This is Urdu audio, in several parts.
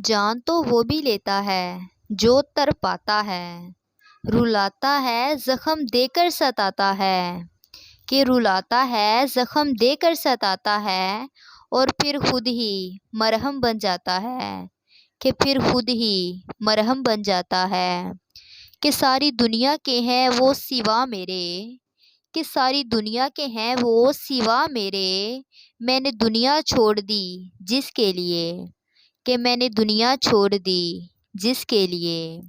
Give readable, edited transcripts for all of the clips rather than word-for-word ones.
جان تو وہ بھی لیتا ہے جو تر پاتا ہے، رلاتا ہے زخم دے کر ستاتا ہے، کہ رلاتا ہے زخم دے کر ستاتا ہے اور پھر خود ہی مرہم بن جاتا ہے، کہ پھر خود ہی مرہم بن جاتا ہے، کہ ساری دنیا کے ہیں وہ سوا میرے، کہ ساری دنیا کے ہیں وہ سوا میرے، میں نے دنیا چھوڑ دی جس کے لیے، کہ میں نے دنیا چھوڑ دی جس کے لیے،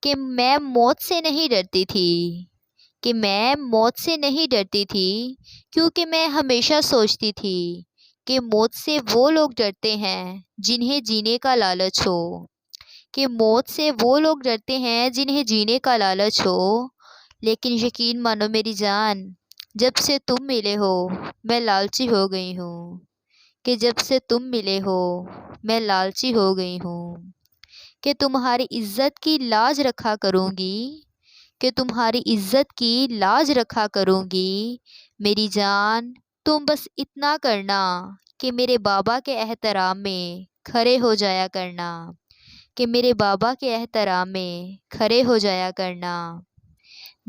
کہ میں موت سے نہیں ڈرتی تھی، کہ میں موت سے نہیں ڈرتی تھی، کیونکہ میں ہمیشہ سوچتی تھی کہ موت سے وہ لوگ ڈرتے ہیں جنہیں جینے کا لالچ ہو، کہ موت سے وہ لوگ ڈرتے ہیں جنہیں جینے کا لالچ ہو، لیکن یقین مانو میری جان، جب سے تم ملے ہو میں لالچی ہو گئی ہوں، کہ جب سے تم ملے ہو میں لالچی ہو گئی ہوں، کہ تمہاری عزت کی لاج رکھا کروں گی، کہ تمہاری عزت کی لاج رکھا کروں گی، میری جان تم بس اتنا کرنا کہ میرے بابا کے احترام میں کھڑے ہو جایا کرنا، کہ میرے بابا کے احترام میں کھڑے ہو جایا کرنا۔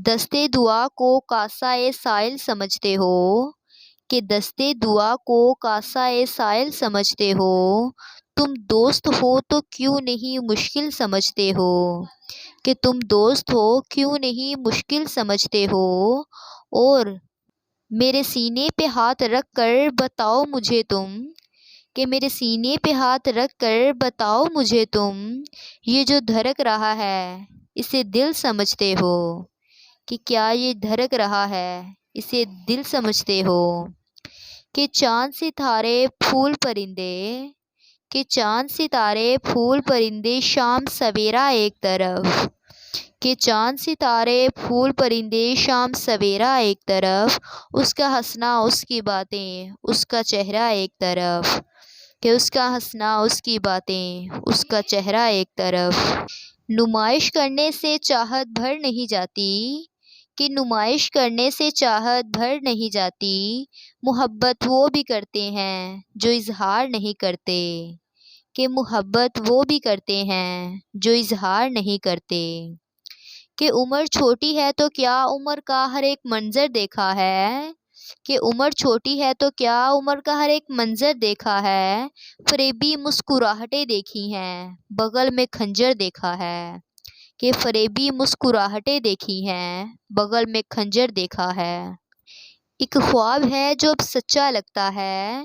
دستے دعا کو کاسۂ سائل سمجھتے ہو، کہ دستے دعا کو کاسۂ سائل سمجھتے ہو، تم دوست ہو تو کیوں نہیں مشکل سمجھتے ہو، کہ تم دوست ہو کیوں نہیں مشکل سمجھتے ہو، اور میرے سینے پہ ہاتھ رکھ کر بتاؤ مجھے تم، کہ میرے سینے پہ ہاتھ رکھ کر بتاؤ مجھے تم، یہ جو دھڑک رہا ہے اسے دل سمجھتے ہو، کہ کیا یہ دھڑک رہا ہے اسے دل سمجھتے ہو، کہ چاند ستارے پھول پرندے، کہ چاند ستارے پھول پرندے شام سویرا ایک طرف، کہ چاند ستارے پھول پرندے شام سویرا ایک طرف، اس کا ہنسنا اس کی باتیں اس کا چہرہ ایک طرف، کہ اس کا ہنسنا اس کی باتیں اس کا چہرہ ایک طرف۔ نمائش کرنے سے چاہت بھر نہیں جاتی، کہ نمائش کرنے سے چاہت بھر نہیں جاتی، محبت وہ بھی کرتے ہیں جو اظہار نہیں کرتے، کہ محبت وہ بھی کرتے ہیں جو اظہار نہیں کرتے، کہ عمر چھوٹی ہے تو کیا عمر کا ہر ایک منظر دیکھا ہے، کہ عمر چھوٹی ہے تو کیا عمر کا ہر ایک منظر دیکھا ہے، فریبی مسکراہٹیں دیکھی ہیں بغل میں خنجر دیکھا ہے، کہ فریبی مسکراہٹیں دیکھی ہیں بغل میں خنجر دیکھا ہے۔ ایک خواب ہے جو اب سچا لگتا ہے،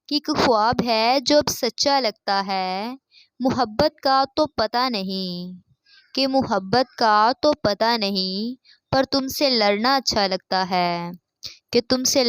کہ ایک خواب ہے جو اب سچا لگتا ہے، محبت کا تو پتہ نہیں، کہ محبت کا تو پتہ نہیں، پر تم سے لڑنا اچھا لگتا ہے، کہ تم سے